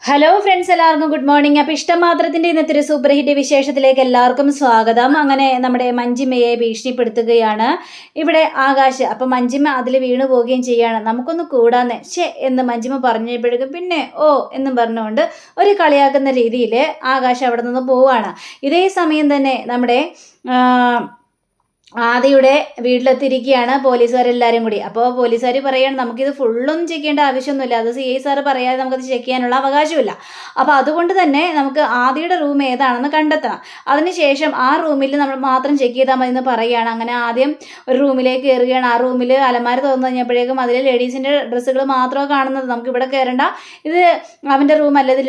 Hello friends, എല്ലാവർക്കും good morning. അപ്പോൾ ഇഷ്ടമാത്രത്തിൻ്റെ ഇന്നത്തെ ഒരു സൂപ്പർ ഹിറ്റ് വിശേഷത്തിലേക്ക് എല്ലാവർക്കും സ്വാഗതം. അങ്ങനെ നമ്മുടെ മഞ്ജിമയെ ഭീഷണിപ്പെടുത്തുകയാണ് ഇവിടെ ആകാശ്. അപ്പോൾ മഞ്ജിമ അതിൽ വീണു പോവുകയും ചെയ്യാണ്. നമുക്കൊന്ന് കൂടാന്ന് എന്ന് മഞ്ജിമ പറഞ്ഞപ്പോഴേക്കും പിന്നെ ഓ എന്നും പറഞ്ഞുകൊണ്ട് ഒരു കളിയാക്കുന്ന രീതിയിൽ ആകാശ് അവിടെ നിന്ന് പോവുകയാണ്. ഇതേ സമയം തന്നെ നമ്മുടെ ആദിയുടെ വീട്ടിലെത്തിയിരിക്കുകയാണ് പോലീസുകാരെല്ലാവരും കൂടി. അപ്പോൾ പോലീസുകാർ പറയുകയാണ് നമുക്കിത് ഫുള്ളൊന്നും ചെക്ക് ചെയ്യേണ്ട ആവശ്യമൊന്നുമില്ല, അത് CI സാറ് പറയാതെ നമുക്കത് ചെക്ക് ചെയ്യാനുള്ള അവകാശമില്ല. അപ്പോൾ അതുകൊണ്ട് തന്നെ നമുക്ക് ആദിയുടെ റൂം ഏതാണെന്ന് കണ്ടെത്തണം. അതിനുശേഷം ആ റൂമിൽ നമ്മൾ മാത്രം ചെക്ക് ചെയ്താൽ മതി എന്ന് പറയുകയാണ്. അങ്ങനെ ആദ്യം ഒരു റൂമിലേക്ക് കയറുകയാണ്. ആ റൂമിൽ അലമാര തുറന്നു കഴിഞ്ഞപ്പോഴേക്കും അതിൽ ലേഡീസിൻ്റെ ഡ്രസ്സുകൾ മാത്രമാണ് കാണുന്നത്. നമുക്കിവിടെ കയറേണ്ട, ഇത് അവൻ്റെ റൂമല്ല, ഇത്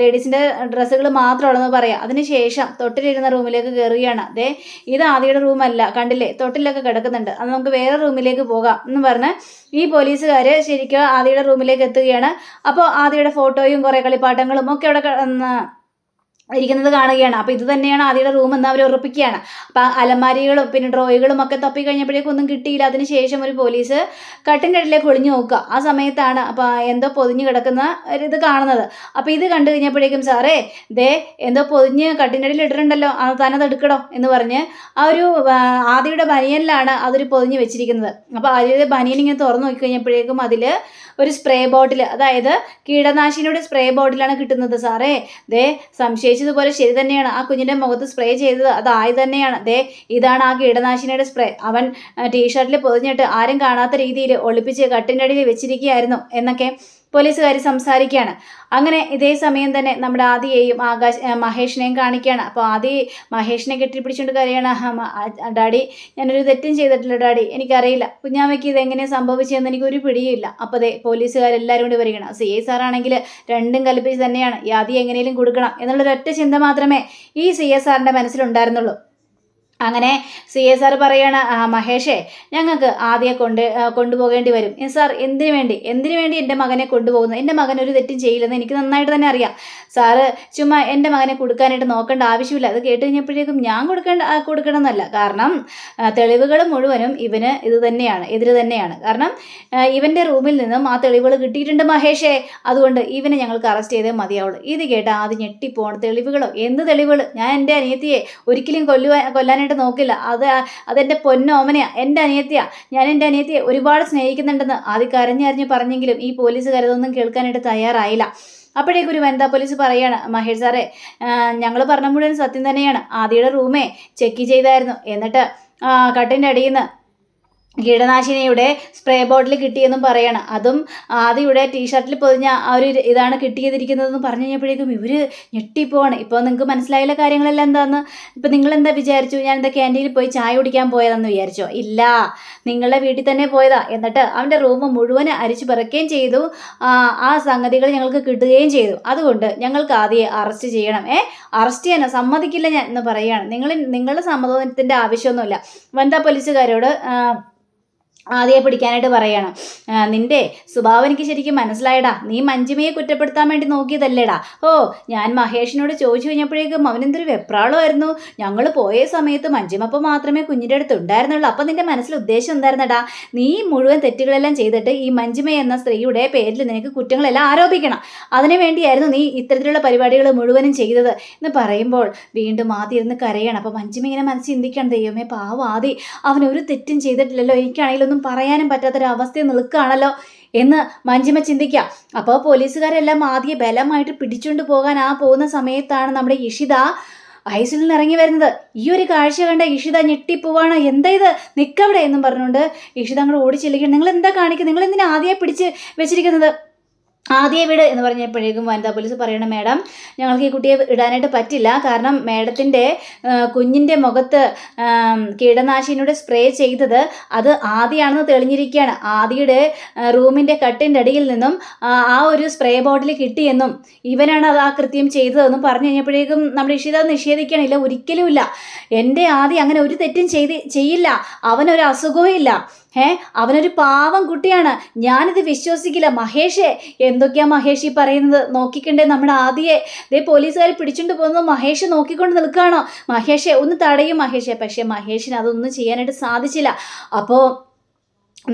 ലേഡീസിൻ്റെ ഡ്രസ്സുകൾ മാത്രമുള്ളതെന്ന് പറയാം. അതിനുശേഷം തൊട്ടിലിരുന്ന റൂമിലേക്ക് കയറുകയാണ്. അതെ, ഇത് ആദിയുടെ റൂമല്ല, കണ്ടില്ലേ തൊട്ടിലൊക്കെ കിടക്കുന്നുണ്ട്, അത് നമുക്ക് വേറെ റൂമിലേക്ക് പോകാം എന്ന് പറഞ്ഞ് ഈ പോലീസുകാർ ശരിക്കും ആദിയുടെ റൂമിലേക്ക് എത്തുകയാണ്. അപ്പോൾ ആദിയുടെ ഫോട്ടോയും കുറേ കളിപ്പാട്ടങ്ങളും ഒക്കെ അവിടെ ഇരിക്കുന്നത് കാണുകയാണ്. അപ്പോൾ ഇത് തന്നെയാണ് ആദിയുടെ റൂം എന്ന് അവർ ഉറപ്പിക്കുകയാണ്. അപ്പോൾ അലമാരികളും പിന്നെ ഡ്രോയികളും ഒക്കെ തപ്പി കഴിഞ്ഞപ്പോഴേക്കും ഒന്നും കിട്ടിയില്ല. അതിനുശേഷം ഒരു പോലീസ് കട്ടിൻ്റെ അടിയിലേക്ക് ഒളിഞ്ഞു നോക്കുക. ആ സമയത്താണ് അപ്പോൾ എന്തോ പൊതിഞ്ഞ് കിടക്കുന്ന ഇത് കാണുന്നത്. അപ്പോൾ ഇത് കണ്ടു കഴിഞ്ഞപ്പോഴേക്കും സാറേ ദേ എന്തോ പൊതിഞ്ഞ് കട്ടിൻ്റെ അടിയിൽ ഇട്ടിട്ടുണ്ടല്ലോ, താനത് എടുക്കണോ എന്ന് പറഞ്ഞ് ആ ഒരു ആദിയുടെ ബനിയനിലാണ് അതൊരു പൊതിഞ്ഞ് വെച്ചിരിക്കുന്നത്. അപ്പോൾ ആദിയുടെ ബനിയൻ ഇങ്ങനെ തുറന്നു നോക്കി കഴിഞ്ഞപ്പോഴേക്കും അതിൽ ഒരു സ്പ്രേ ബോട്ടിൽ, അതായത് കീടനാശിനിയുടെ സ്പ്രേ ബോട്ടിലാണ് കിട്ടുന്നത്. സാറേ ദേ സംശയിച്ചതുപോലെ ശരി തന്നെയാണ്, ആ കുഞ്ഞിൻ്റെ മുഖത്ത് സ്പ്രേ ചെയ്തത് അത് ആയി തന്നെയാണ്. ദേ ഇതാണ് ആ കീടനാശിനിയുടെ സ്പ്രേ. അവൻ ടീഷർട്ടിൽ പൊതിഞ്ഞിട്ട് ആരും കാണാത്ത രീതിയിൽ ഒളിപ്പിച്ച് കട്ടിൻ്റെ അടിയിൽ വെച്ചിരിക്കുകയായിരുന്നു എന്നൊക്കെ പോലീസുകാർ സംസാരിക്കുകയാണ്. അങ്ങനെ ഇതേ സമയം തന്നെ നമ്മുടെ ആദിയെയും മഹേഷിനെയും കാണിക്കുകയാണ്. അപ്പോൾ ആദി മഹേഷിനെ കെട്ടിപ്പിടിച്ചുകൊണ്ട് കരയാണ്. ഡാഡി ഞാനൊരു തെറ്റും ചെയ്തിട്ടില്ല ഡാഡി, എനിക്കറിയില്ല, കുഞ്ഞാമ്മയ്ക്ക് ഇതെങ്ങനെ സംഭവിച്ചതെന്ന് എനിക്കൊരു പിടിയില്ല. അപ്പോൾ അതെ പോലീസുകാരെല്ലാവരും കൂടി വരികയാണ്. CI സാറാണെങ്കിൽ രണ്ടും കൽപ്പിച്ച് തന്നെയാണ് ഈ ആദി എങ്ങനെയും കൊടുക്കണം എന്നുള്ളൊരൊറ്റ ചിന്ത മാത്രമേ ഈ CI സാറിൻ്റെ മനസ്സിലുണ്ടായിരുന്നുള്ളൂ. അങ്ങനെ CI സാർ പറയാണ്, മഹേഷേ ഞങ്ങൾക്ക് ആദ്യം കൊണ്ടുപോകേണ്ടി വരും. സാർ എന്തിനു വേണ്ടി എൻ്റെ മകനെ കൊണ്ടുപോകുന്നത്? എൻ്റെ മകൻ ഒരു തെറ്റും ചെയ്യില്ലെന്ന് എനിക്ക് നന്നായിട്ട് തന്നെ അറിയാം. സാറ് ചുമ്മാ എൻ്റെ മകനെ കൊടുക്കാനായിട്ട് നോക്കേണ്ട ആവശ്യമില്ല. അത് കേട്ട് കഴിഞ്ഞപ്പോഴേക്കും ഞാൻ കൊടുക്കണമെന്നല്ല, കാരണം തെളിവുകൾ മുഴുവനും ഇവന് ഇത് തന്നെയാണ്, എതിര് തന്നെയാണ്. കാരണം ഇവൻ്റെ റൂമിൽ നിന്നും ആ തെളിവുകൾ കിട്ടിയിട്ടുണ്ട് മഹേഷേ, അതുകൊണ്ട് ഇവനെ ഞങ്ങൾക്ക് അറസ്റ്റ് ചെയ്തേ മതിയാവുള്ളൂ. ഇത് കേട്ട് ആദ്യം ഞെട്ടിപ്പോണം. തെളിവുകളോ? എന്ത് തെളിവുകൾ? ഞാൻ എൻ്റെ അനിയത്തിയെ ഒരിക്കലും കൊല്ലാനായിട്ട് നോക്കില്ല. അതെൻ്റെ പൊന്നോമനയാ, എൻ്റെ അനിയത്തിയാ, ഞാൻ എൻ്റെ അനിയത്തിയെ ഒരുപാട് സ്നേഹിക്കുന്നുണ്ടെന്ന് ആദ്യം കരഞ്ഞറിഞ്ഞ് പറഞ്ഞെങ്കിലും ഈ പോലീസുകാരതൊന്നും കേൾക്കാനായിട്ട് തയ്യാറായില്ല. അപ്പോഴേക്കും ഒരു വനിതാ പോലീസ് പറയാണ്, മഹേഷ് സാറേ ഞങ്ങൾ പറഞ്ഞ മുഴുവൻ സത്യം തന്നെയാണ്, ആദിയുടെ റൂമേ ചെക്ക് ചെയ്തായിരുന്നു, എന്നിട്ട് കട്ടിൻ്റെ അടിയിൽ നിന്ന് കീടനാശിനിയുടെ സ്പ്രേ ബോട്ടിൽ കിട്ടിയെന്നും പറയണം. അതും ആദിയുടെ ടീഷർട്ടിൽ പൊതിഞ്ഞ ആ ഒരു ഇതാണ് കിട്ടിയതിരിക്കുന്നതെന്ന് പറഞ്ഞു കഴിഞ്ഞപ്പോഴേക്കും ഇവർ ഞെട്ടിപ്പോവാണ്. ഇപ്പോൾ നിങ്ങൾക്ക് മനസ്സിലായില്ല കാര്യങ്ങളെല്ലാം എന്താണെന്ന്. ഇപ്പം നിങ്ങളെന്താ വിചാരിച്ചു, ഞാൻ എന്താ ക്യാൻറ്റീനിൽ പോയി ചായ കുടിക്കാൻ പോയതാണെന്ന് വിചാരിച്ചോ? ഇല്ല, നിങ്ങളുടെ വീട്ടിൽ തന്നെ പോയതാ. എന്നിട്ട് അവൻ്റെ റൂം മുഴുവൻ അരിച്ചു പിറക്കുകയും ചെയ്തു, ആ സംഗതികൾ ഞങ്ങൾക്ക് കിട്ടുകയും ചെയ്തു. അതുകൊണ്ട് ഞങ്ങൾക്ക് ആദ്യം അറസ്റ്റ് ചെയ്യണം. അറസ്റ്റ് ചെയ്യാനോ? സമ്മതിക്കില്ല ഞാൻ എന്ന് പറയുകയാണ്. നിങ്ങളുടെ സമ്മതത്തിൻ്റെ ആവശ്യമൊന്നുമില്ല. വനിതാ പോലീസുകാരോട് ആദ്യം പിടിക്കാനായിട്ട് പറയണം. നിന്റെ സ്വഭാവം എനിക്ക് ശരിക്കും മനസ്സിലായടാ, നീ മഞ്ജിമയെ കുറ്റപ്പെടുത്താൻ വേണ്ടി നോക്കിയതല്ലേടാ. ഓ, ഞാൻ മഹേഷിനോട് ചോദിച്ചു കഴിഞ്ഞപ്പോഴേക്കും അവനെന്തൊരു വെപ്രാളമായിരുന്നു. ഞങ്ങൾ പോയ സമയത്ത് മഞ്ജിമപ്പം മാത്രമേ കുഞ്ഞിൻ്റെ അടുത്ത് ഉണ്ടായിരുന്നുള്ളൂ. അപ്പം നിന്റെ മനസ്സിൽ ഉദ്ദേശം എന്തായിരുന്നടാ? നീ മുഴുവൻ തെറ്റുകളെല്ലാം ചെയ്തിട്ട് ഈ മഞ്ജിമ എന്ന സ്ത്രീയുടെ പേരിൽ നിനക്ക് കുറ്റങ്ങളെല്ലാം ആരോപിക്കണം. അതിനു വേണ്ടിയായിരുന്നു നീ ഇത്തരത്തിലുള്ള പരിപാടികൾ മുഴുവനും ചെയ്തത് എന്ന് പറയുമ്പോൾ വീണ്ടും ആദ്യം ഇരുന്ന് കരയാണ്. അപ്പോൾ മഞ്ജിമ ഇങ്ങനെ മനസ്സിൽ ചിന്തിക്കണം, ദൈവമേ പാവം ആദി, അവനൊരു തെറ്റും ചെയ്തിട്ടില്ലല്ലോ, എനിക്കാണെങ്കിലും പറയാനും പറ്റാത്തൊരവസ്ഥയിൽ നിൽക്കുകയാണല്ലോ എന്ന് മഞ്ജിമ ചിന്തിക്കാം. അപ്പോൾ പോലീസുകാരെല്ലാം ആദ്യം ബലമായിട്ട് പിടിച്ചുകൊണ്ട് പോകാൻ പോകുന്ന സമയത്താണ് നമ്മുടെ ഇഷിത ഐസിൽ നിന്ന് ഇറങ്ങി വരുന്നത്. ഈ ഒരു കാഴ്ച കണ്ട ഇഷിത ഞെട്ടിപ്പോവാണ്. എന്താ ഇത്, നിൽക്കവിടെ എന്നും പറഞ്ഞുകൊണ്ട് ഇഷിത അങ്ങോട്ട് ഓടിച്ചെല്ലുകയാണ്. നിങ്ങൾ എന്താ കാണിക്കുന്നത്? നിങ്ങൾ എന്തിനാ ആദ്യം പിടിച്ച് വെച്ചിരിക്കുന്നത്? ആദ്യ വീട് എന്ന് പറഞ്ഞപ്പോഴേക്കും വനിതാ പോലീസ് പറയണം, മാഡം ഞങ്ങൾക്ക് ഈ കുട്ടിയെ ഇടാനായിട്ട് പറ്റില്ല, കാരണം മാഡത്തിൻ്റെ കുഞ്ഞിൻ്റെ മുഖത്ത് കീടനാശിനിയുടെ സ്പ്രേ ചെയ്തത് അത് ആദിയാണെന്ന് തെളിഞ്ഞിരിക്കുകയാണ്. ആദിയുടെ റൂമിൻ്റെ കട്ടിൻ്റെ അടിയിൽ നിന്നും ആ ഒരു സ്പ്രേ ബോട്ടിൽ കിട്ടിയെന്നും ഇവനാണ് അത് ആ കൃത്യം ചെയ്തതെന്നും പറഞ്ഞു കഴിഞ്ഞപ്പോഴേക്കും നമ്മുടെ ഇഷിത നിഷേധിക്കണില്ല, ഒരിക്കലുമില്ല, എൻ്റെ ആദി അങ്ങനെ ഒരു തെറ്റും ചെയ്യില്ല, അവനൊരു അസുഖവും ഇല്ല, അവനൊരു പാവം കുട്ടിയാണ്, ഞാനിത് വിശ്വസിക്കില്ല. മഹേഷേ എന്തൊക്കെയാ മഹേഷ് ഈ പറയുന്നത്? നോക്കിക്കണ്ടേ നമ്മുടെ ആദിയെ, ദേ പോലീസുകാർ പിടിച്ചുകൊണ്ട് പോകുന്നത് മഹേഷ് നോക്കിക്കൊണ്ട് നിൽക്കുകയാണോ? മഹേഷേ ഒന്ന് തടയും മഹേഷേ. പക്ഷേ മഹേഷിന് അതൊന്നും ചെയ്യാനായിട്ട് സാധിച്ചില്ല. അപ്പോൾ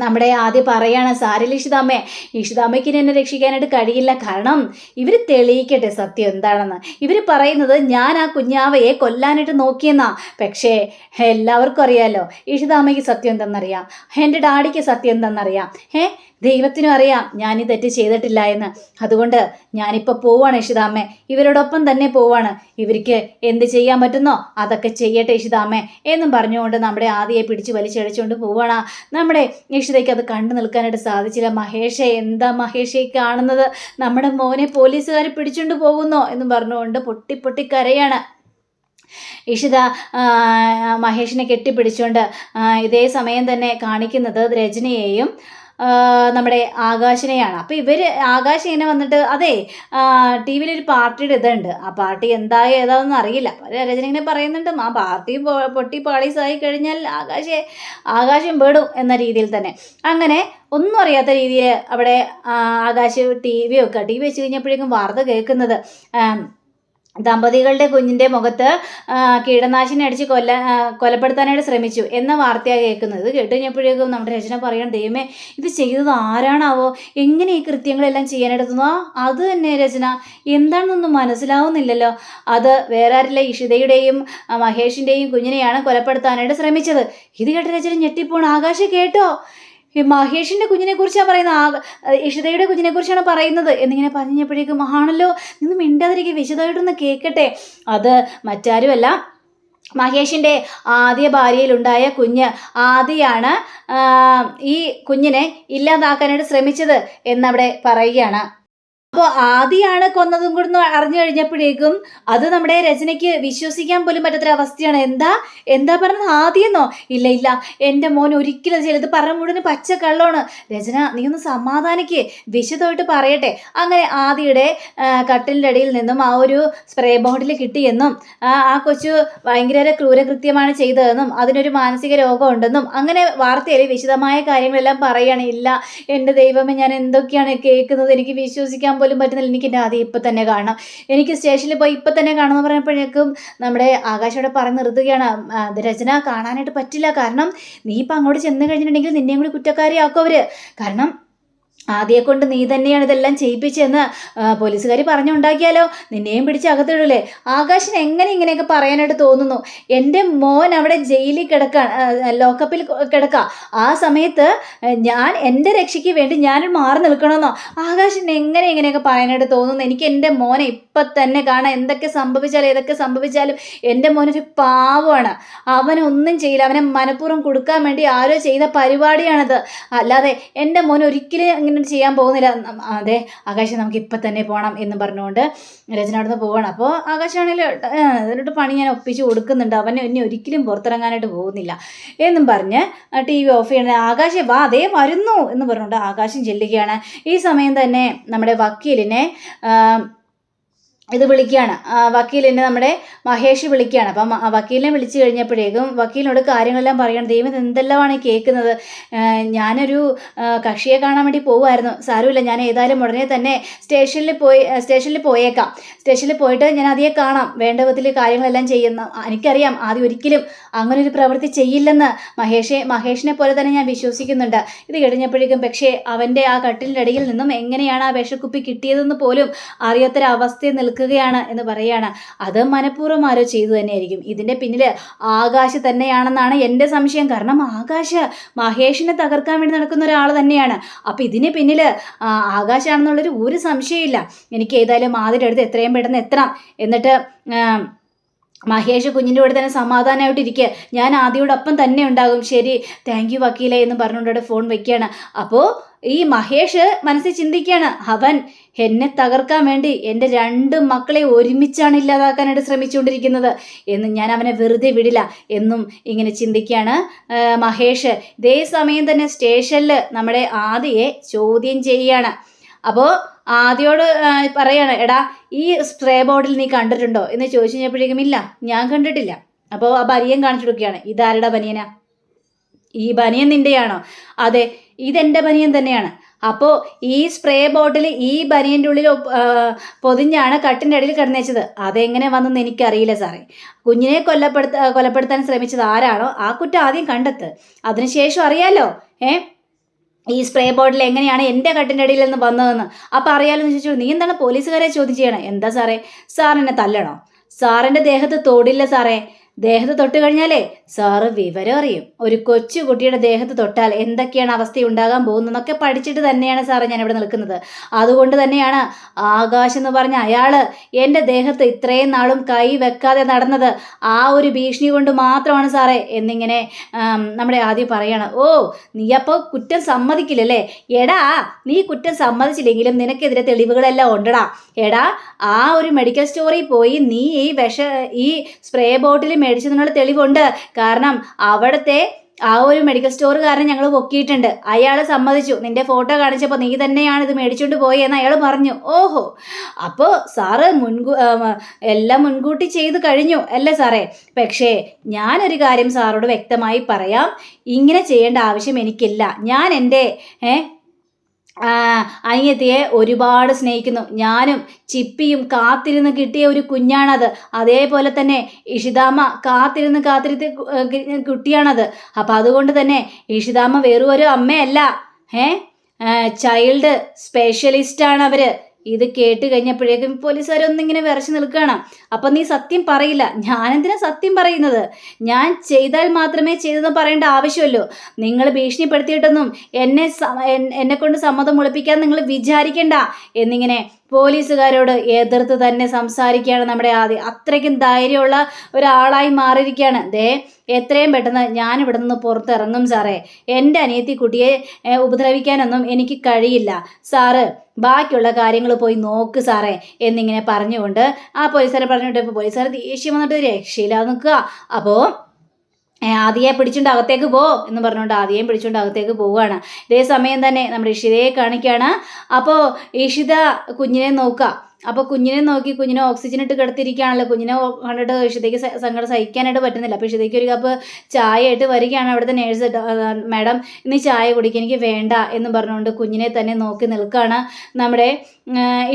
നമ്മുടെ ആദ്യം പറയാണ്, സാരില്ല ഇഷിതാമ്മേ, ഇഷിതാമ്മയ്ക്ക് എന്നെ രക്ഷിക്കാനായിട്ട് കഴിയില്ല. കാരണം ഇവർ തെളിയിക്കട്ടെ സത്യം എന്താണെന്ന്. ഇവർ പറയുന്നത് ഞാൻ ആ കുഞ്ഞാവയെ കൊല്ലാനായിട്ട് നോക്കിയെന്നാ. പക്ഷേ എല്ലാവർക്കും അറിയാമല്ലോ ഇഷിതാമ്മയ്ക്ക് സത്യം എന്തെന്നറിയാം, എൻ്റെ ഡാഡിക്ക് സത്യം എന്തെന്നറിയാം. ദൈവത്തിനും അറിയാം ഞാൻ ഈ തെറ്റ് ചെയ്തിട്ടില്ല എന്ന്. അതുകൊണ്ട് ഞാനിപ്പോൾ പോവാണ് ഇഷിതാമ്മേ, ഇവരോടൊപ്പം തന്നെ പോവാണ്. ഇവർക്ക് എന്ത് ചെയ്യാൻ പറ്റുന്നോ അതൊക്കെ ചെയ്യട്ടെ ഇഷിതാമ്മേ എന്നും പറഞ്ഞുകൊണ്ട് നമ്മുടെ ആദിയെ പിടിച്ച് വലിച്ചടിച്ചുകൊണ്ട് പോവാണ്. നമ്മുടെ ഇഷിതയ്ക്ക് അത് കണ്ടു നിൽക്കാനായിട്ട് സാധിച്ചില്ല. മഹേഷേ, എന്താ മഹേഷേ കാണുന്നത്? നമ്മുടെ മോനെ പോലീസുകാർ പിടിച്ചുകൊണ്ട് പോകുന്നോ എന്നും പറഞ്ഞുകൊണ്ട് പൊട്ടി പൊട്ടി കരയാണ്. ഇഷിത മഹേഷിനെ കെട്ടിപ്പിടിച്ചുകൊണ്ട് ഇതേ സമയം തന്നെ കാണിക്കുന്നത് രജനിയെയും നമ്മുടെ ആകാശിനെയാണ്. അപ്പോൾ ആകാശ് ഇങ്ങനെ വന്നിട്ട്, അതെ ടി വിയിലൊരു പാർട്ടിയുടെ ഇതുണ്ട്, ആ പാർട്ടി ഏതാണെന്ന് അറിയില്ല. രജനി ഇങ്ങനെ പറയുന്നുണ്ട്, ആ പാർട്ടി പൊട്ടി പാളീസായി കഴിഞ്ഞാൽ ആകാശം പേടും എന്ന രീതിയിൽ തന്നെ. അങ്ങനെ ഒന്നും അറിയാത്ത രീതിയിൽ അവിടെ ആകാശ് ടി വി വെച്ച് കഴിഞ്ഞപ്പോഴേക്കും വാർത്ത കേൾക്കുന്നത് ദമ്പതികളുടെ കുഞ്ഞിൻ്റെ മുഖത്ത് കീടനാശിനി അടിച്ച് കൊലപ്പെടുത്താനായിട്ട് ശ്രമിച്ചു എന്ന വാർത്തയാണ് കേൾക്കുന്നത്. കേട്ട് കഴിഞ്ഞപ്പോഴേക്കും നമ്മുടെ രചന പറയണം, ദൈവമേ ഇത് ചെയ്തത് ആരാണാവോ, എങ്ങനെ ഈ കൃത്യങ്ങളെല്ലാം ചെയ്യാനെടുത്തുന്നു? അത് തന്നെ രചന, എന്താണെന്നൊന്നും മനസ്സിലാവുന്നില്ലല്ലോ. അത് വേറെ ആരില്ല, ഇഷിതയുടെയും മഹേഷിൻ്റെയും കുഞ്ഞിനെയാണ് കൊലപ്പെടുത്താനായിട്ട് ശ്രമിച്ചത്. ഇത് കേട്ട രചന ഞെട്ടിപ്പോണ്. ആകാശ് കേട്ടോ, മഹേഷിൻ്റെ കുഞ്ഞിനെ കുറിച്ചാണ് പറയുന്നത്, ഇഷിതയുടെ കുഞ്ഞിനെ കുറിച്ചാണ് പറയുന്നത് എന്നിങ്ങനെ പറഞ്ഞപ്പോഴേക്കും ആണല്ലോ, നിന്ന് മിണ്ടാതിരിക്കുക, വിശദമായിട്ടൊന്ന് കേൾക്കട്ടെ. അത് മറ്റാരുമല്ല, മഹേഷിൻ്റെ ആദ്യ ഭാര്യയിലുണ്ടായ കുഞ്ഞ് ആദിയാണ് ഈ കുഞ്ഞിനെ ഇല്ലാതാക്കാനായിട്ട് ശ്രമിച്ചത് എന്നവിടെ പറയുകയാണ്. അപ്പോൾ ആദിയാണ് കൊന്നതും കൂടെ അറിഞ്ഞു കഴിഞ്ഞപ്പോഴേക്കും അത് നമ്മുടെ രചനയ്ക്ക് വിശ്വസിക്കാൻ പോലും പറ്റാത്തൊരവസ്ഥയാണ്. എന്താ പറഞ്ഞത്, ആദിയെന്നോ? ഇല്ല, എൻ്റെ മോൻ ഒരിക്കലും ചെയ്യില്ല, ഇത് പറഞ്ഞ മുഴുവൻ പച്ച കള്ളമാണ്. രചന നീ ഒന്ന് സമാധാനിക്ക്, വിശദമായിട്ട് പറയട്ടെ. അങ്ങനെ ആദിയുടെ കട്ടിലിൻ്റെ അടിയിൽ നിന്നും ആ ഒരു സ്പ്രേ ബോട്ടിൽ കിട്ടിയെന്നും ആ കൊച്ചു ഭയങ്കര ക്രൂരകൃത്യമാണ് ചെയ്തതെന്നും അതിനൊരു മാനസിക രോഗമുണ്ടെന്നും അങ്ങനെ വാർത്തയിൽ വിശദമായ കാര്യങ്ങളെല്ലാം പറയുകയാണ്. ഇല്ല എൻ്റെ ദൈവമേ, ഞാൻ എന്തൊക്കെയാണ് കേൾക്കുന്നത്, എനിക്ക് വിശ്വസിക്കാൻ പോലും പറ്റുന്നില്ല, എനിക്ക് എൻ്റെ ആദ്യം ഇപ്പം തന്നെ കാണണം, എനിക്ക് സ്റ്റേഷനിൽ പോയി ഇപ്പം തന്നെ കാണുമെന്ന് പറഞ്ഞപ്പോഴേക്കും നമ്മുടെ ആകാശോടെ പറഞ്ഞ് നിർത്തുകയാണ്. രചന കാണാനായിട്ട് പറ്റില്ല, കാരണം നീ ഇപ്പം അങ്ങോട്ട് ചെന്ന് കഴിഞ്ഞിട്ടുണ്ടെങ്കിൽ നിന്നെയും കൂടി കുറ്റക്കാരിയാക്കും അവർ. കാരണം ആദ്യയെ കൊണ്ട് നീ തന്നെയാണ് ഇതെല്ലാം ചെയ്യിപ്പിച്ചെന്ന് പോലീസുകാർ പറഞ്ഞുണ്ടാക്കിയാലോ, നിന്നെയും പിടിച്ച് അകത്തിടൂലേ? ആകാശിന് എങ്ങനെ ഇങ്ങനെയൊക്കെ പറയാനായിട്ട് തോന്നുന്നു? എൻ്റെ മോൻ അവിടെ ജയിലിൽ ലോക്കപ്പിൽ കിടക്കുക, ആ സമയത്ത് ഞാൻ എൻ്റെ രക്ഷയ്ക്ക് വേണ്ടി ഞാൻ മാറി നിൽക്കണമെന്നോ? ആകാശിന് എങ്ങനെ ഇങ്ങനെയൊക്കെ പറയാനായിട്ട് തോന്നുന്നു? എനിക്ക് എൻ്റെ മോനെ ഇപ്പം തന്നെ കാണാം, ഏതൊക്കെ സംഭവിച്ചാലും എൻ്റെ മോനൊരു പാവമാണ്, അവനൊന്നും ചെയ്യില്ല, അവനെ മനഃപൂർവ്വം കൊടുക്കാൻ വേണ്ടി ആരോ ചെയ്ത പരിപാടിയാണത്, അല്ലാതെ എൻ്റെ മോൻ ഒരിക്കലും ഇങ്ങനെ ചെയ്യാൻ പോകുന്നില്ല. അതെ ആകാശം, നമുക്ക് ഇപ്പം തന്നെ പോകണം എന്ന് പറഞ്ഞുകൊണ്ട് രചന അവിടെ നിന്ന് പോകണം. അപ്പോൾ ആകാശാണെങ്കിൽ അതിനോട്ട് പണി ഞാൻ ഒപ്പിച്ച് കൊടുക്കുന്നുണ്ട്, അവനെ ഇനി ഒരിക്കലും പുറത്തിറങ്ങാനായിട്ട് പോകുന്നില്ല എന്നും പറഞ്ഞ് ടി വി ഓഫ് ചെയ്യണേ. ആകാശം വാ, അതേ വരുന്നു എന്ന് പറഞ്ഞുകൊണ്ട് ആകാശം ചെല്ലുകയാണ്. ഈ സമയം തന്നെ നമ്മുടെ വക്കീലിനെ ഇത് വിളിക്കുകയാണ്, വക്കീലിനെ നമ്മുടെ മഹേഷ് വിളിക്കുകയാണ്. അപ്പം വക്കീലിനെ വിളിച്ചു കഴിഞ്ഞപ്പോഴേക്കും വക്കീലിനോട് കാര്യങ്ങളെല്ലാം പറയണം. ദൈവം എന്തെല്ലാമാണ് കേൾക്കുന്നത്, ഞാനൊരു കക്ഷിയെ കാണാൻ വേണ്ടി പോകുമായിരുന്നു, സാരമില്ല, ഞാൻ ഏതായാലും ഉടനെ തന്നെ സ്റ്റേഷനിൽ പോയേക്കാം, സ്റ്റേഷനിൽ പോയിട്ട് ഞാൻ അതിയെ കാണാം, വേണ്ട വിധത്തിൽ കാര്യങ്ങളെല്ലാം ചെയ്യുന്ന എനിക്കറിയാം, ആദ്യം ഒരിക്കലും അങ്ങനെ ഒരു പ്രവൃത്തി ചെയ്യില്ലെന്ന് മഹേഷിനെ പോലെ തന്നെ ഞാൻ വിശ്വസിക്കുന്നുണ്ട്. ഇത് കഴിഞ്ഞപ്പോഴേക്കും പക്ഷേ അവൻ്റെ ആ കട്ടിലിൻ്റെ അടിയിൽ നിന്നും എങ്ങനെയാണ് ആ വിഷക്കുപ്പി കിട്ടിയതെന്ന് പോലും അറിയാത്തൊരവസ്ഥയിൽ നിൽക്കുകയാണ് എന്ന് പറയുകയാണ്. അത് മനഃപൂർവ്വം ആരോ ചെയ്തു തന്നെയായിരിക്കും, ഇതിൻ്റെ പിന്നിൽ ആകാശ് തന്നെയാണെന്നാണ് എൻ്റെ സംശയം. കാരണം ആകാശ് മഹേഷിനെ തകർക്കാൻ വേണ്ടി നടക്കുന്ന ഒരാൾ തന്നെയാണ്. അപ്പം ഇതിന് പിന്നിൽ ആകാശാണെന്നുള്ളൊരു ഒരു സംശയമില്ല. എനിക്ക് ഏതായാലും ആദ്യത്തെ അടുത്ത് എത്രയും പെട്ടെന്ന് എത്തണം, എന്നിട്ട് മഹേഷ് കുഞ്ഞിൻ്റെ കൂടെ തന്നെ സമാധാനമായിട്ടിരിക്കുക, ഞാൻ ആദ്യയോടൊപ്പം തന്നെ ഉണ്ടാകും. ശരി, താങ്ക് യു വക്കീലെ എന്ന് പറഞ്ഞുകൊണ്ട് ഫോൺ വയ്ക്കുകയാണ്. അപ്പോൾ ഈ മഹേഷ് മനസ്സിൽ ചിന്തിക്കുകയാണ്, അവൻ എന്നെ തകർക്കാൻ വേണ്ടി എൻ്റെ 2 മക്കളെ ഒരുമിച്ചാണ് ഇല്ലാതാക്കാനായിട്ട് ശ്രമിച്ചുകൊണ്ടിരിക്കുന്നത് എന്ന്, ഞാൻ അവനെ വെറുതെ വിടില്ല എന്നും ഇങ്ങനെ ചിന്തിക്കുകയാണ് മഹേഷ്. ഇതേ സമയം തന്നെ സ്റ്റേഷനിൽ നമ്മുടെ ആദിയെ ചോദ്യം ചെയ്യുകയാണ്. അപ്പോൾ ആദ്യോട് പറയാണ്, എടാ ഈ സ്പ്രേ ബോട്ടിൽ നീ കണ്ടിട്ടുണ്ടോ എന്ന് ചോദിച്ചു കഴിഞ്ഞപ്പോഴേക്കും ഇല്ല, ഞാൻ കണ്ടിട്ടില്ല. അപ്പോൾ ആ ബനിയൻ കാണിച്ചു കൊടുക്കുകയാണ്. ഇതാരുടെ ബനിയനാ? ഈ ബനിയൻ നിൻ്റെയാണോ? അതെ, ഇതെൻ്റെ ബനിയൻ തന്നെയാണ്. അപ്പോൾ ഈ സ്പ്രേ ബോട്ടിൽ ഈ ബനിയൻ്റെ ഉള്ളിൽ പൊതിഞ്ഞാണ് കട്ടിൻ്റെ അടിയിൽ കിടന്നേച്ചത്. അതെങ്ങനെ വന്നെന്ന് എനിക്കറിയില്ല സാറേ. കുഞ്ഞിനെ കൊലപ്പെടുത്താൻ ശ്രമിച്ചത് ആരാണോ ആ കുറ്റം ആദ്യം കണ്ടെത്ത്, അതിനുശേഷം അറിയാലോ ഈ സ്പ്രേ ബോട്ടിൽ എങ്ങനെയാണ് എൻ്റെ കട്ടിൻ്റെ അടിയിൽ നിന്ന് വന്നതെന്ന്. അപ്പോൾ അറിയാമെന്ന് ചോദിച്ചു. നീ എന്താണ് പോലീസുകാരെ ചോദ്യം ചെയ്യണം? എന്താ സാറേ, സാറിനെ തല്ലണോ? സാറിൻ്റെ ദേഹത്ത് തൊടില്ല സാറേ. ദേഹത്ത് തൊട്ട് കഴിഞ്ഞാലേ സാറ് വിവരം അറിയും. ഒരു കൊച്ചു കുട്ടിയുടെ ദേഹത്ത് തൊട്ടാൽ എന്തൊക്കെയാണ് അവസ്ഥ ഉണ്ടാകാൻ പോകുന്നതെന്നൊക്കെ പഠിച്ചിട്ട് തന്നെയാണ് സാറേ ഞാനിവിടെ നിൽക്കുന്നത്. അതുകൊണ്ട് തന്നെയാണ് ആകാശ് എന്ന് പറഞ്ഞ അയാൾ എൻ്റെ ദേഹത്ത് ഇത്രയും നാളും കൈ വെക്കാതെ നടന്നത്. ആ ഒരു ഭീഷണി കൊണ്ട് മാത്രമാണ് സാറേ എന്നിങ്ങനെ നമ്മുടെ ആദ്യം പറയാണ്. ഓ, നീ അപ്പോൾ കുറ്റം സമ്മതിക്കില്ലല്ലേ? എടാ, നീ കുറ്റം സമ്മതിച്ചില്ലെങ്കിലും നിനക്കെതിരെ തെളിവുകളെല്ലാം ഉണ്ടടാ. എടാ, ആ ഒരു മെഡിക്കൽ സ്റ്റോറിൽ പോയി നീ ഈ സ്പ്രേ ബോട്ടിൽ മേടിച്ചതിനുള്ള തെളിവുണ്ട്. കാരണം അവിടുത്തെ ആ ഒരു മെഡിക്കൽ സ്റ്റോറുകാരനെ ഞങ്ങൾ പൊക്കിയിട്ടുണ്ട്. അയാൾ സമ്മതിച്ചു. നിന്റെ ഫോട്ടോ കാണിച്ചപ്പോൾ നീ തന്നെയാണ് ഇത് മേടിച്ചുകൊണ്ട് പോയെന്ന് അയാൾ പറഞ്ഞു. ഓഹോ, അപ്പോൾ സാറ് എല്ലാം മുൻകൂട്ടി ചെയ്ത് കഴിഞ്ഞു അല്ലേ സാറേ? പക്ഷേ ഞാനൊരു കാര്യം സാറോട് വ്യക്തമായി പറയാം. ഇങ്ങനെ ചെയ്യേണ്ട ആവശ്യം എനിക്കില്ല. ഞാൻ എൻ്റെ അനിയത്തിയെ ഒരുപാട് സ്നേഹിക്കുന്നു. ഞാനും ചിപ്പിയും കാത്തിരുന്ന് കിട്ടിയ ഒരു കുഞ്ഞാണത്. അതേപോലെ തന്നെ ഇഷിതാമ്മ കാത്തിരുന്ന് കുട്ടിയാണത്. അപ്പം അതുകൊണ്ട് തന്നെ ഇഷിതാമ്മ വെറും ഒരു അമ്മയല്ല, ചൈൽഡ് സ്പെഷ്യലിസ്റ്റാണ് അവർ. ഇത് കേട്ട് കഴിഞ്ഞപ്പോഴേക്കും പോലീസുകാരൊന്നിങ്ങനെ വിറച്ച് നിൽക്കുകയാണ്. അപ്പം നീ സത്യം പറയില്ല. ഞാനെന്തിനാ സത്യം പറയുന്നത്? ഞാൻ ചെയ്താൽ മാത്രമേ ചെയ്തെന്ന് പറയേണ്ട ആവശ്യമല്ലോ. നിങ്ങൾ ഭീഷണിപ്പെടുത്തിയിട്ടൊന്നും എന്നെ കൊണ്ട് സമ്മതം ഒളിപ്പിക്കാൻ നിങ്ങൾ വിചാരിക്കണ്ട എന്നിങ്ങനെ പോലീസുകാരോട് എതിർത്ത് തന്നെ സംസാരിക്കുകയാണ് നമ്മുടെ ആദ്യം. അത്രയ്ക്കും ധൈര്യമുള്ള ഒരാളായി മാറിയിരിക്കുകയാണ്. എത്രയും പെട്ടെന്ന് ഞാനിവിടെ നിന്ന് പുറത്തിറങ്ങും സാറേ. എൻ്റെ അനിയത്തി കുട്ടിയെ ഉപദ്രവിക്കാനൊന്നും എനിക്ക് കഴിയില്ല സാറ്. ബാക്കിയുള്ള കാര്യങ്ങൾ പോയി നോക്ക് സാറേ എന്നിങ്ങനെ പറഞ്ഞുകൊണ്ട് ആ പോലീസുകാരെ പറഞ്ഞിട്ട് ഇപ്പോൾ പോലീസുകാർ ദേഷ്യം വന്നിട്ട് രക്ഷയില്ലാതെ നിൽക്കുക. അപ്പോൾ ആദിയെ പിടിച്ചുകൊണ്ട് അകത്തേക്ക് പോ എന്ന് പറഞ്ഞുകൊണ്ട് ആദിയെയും പിടിച്ചുകൊണ്ട് അകത്തേക്ക് പോവുകയാണ്. ഇതേ സമയം തന്നെ നമ്മുടെ ഇഷിതയെ കാണിക്കുകയാണ്. അപ്പോൾ ഇഷിത കുഞ്ഞിനെ നോക്കുക. അപ്പോൾ കുഞ്ഞിനെ നോക്കി കുഞ്ഞിനെ ഓക്സിജൻ ഇട്ട് കിടത്തിയിരിക്കുകയാണല്ലോ. കുഞ്ഞിനെ കണ്ടിട്ട് ഇഷിതയ്ക്ക് സങ്കടം സഹിക്കാനായിട്ട് പറ്റുന്നില്ല. അപ്പോൾ ഇഷിതയ്ക്ക് ഒരു കപ്പ് ചായ ആയിട്ട് വരികയാണ് അവിടുത്തെ നേഴ്സ്. മാഡം, ഇന്ന് ചായ കുടിക്കാൻ എനിക്ക് വേണ്ട എന്ന് പറഞ്ഞുകൊണ്ട് കുഞ്ഞിനെ തന്നെ നോക്കി നിൽക്കുകയാണ് നമ്മുടെ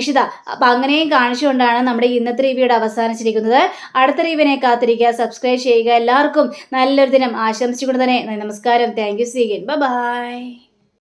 ഇഷിത. അപ്പം അങ്ങനെയും കാണിച്ചുകൊണ്ടാണ് നമ്മുടെ ഇന്നത്തെ റിവ്യൂടെ അവസാനിച്ചിരിക്കുന്നത്. അടുത്ത റിവ്യൂവിനെ കാത്തിരിക്കുക, സബ്സ്ക്രൈബ് ചെയ്യുക. എല്ലാവർക്കും നല്ലൊരു ദിനം ആശംസിച്ചുകൊണ്ട് തന്നെ നമസ്കാരം. Thank you. See again. By.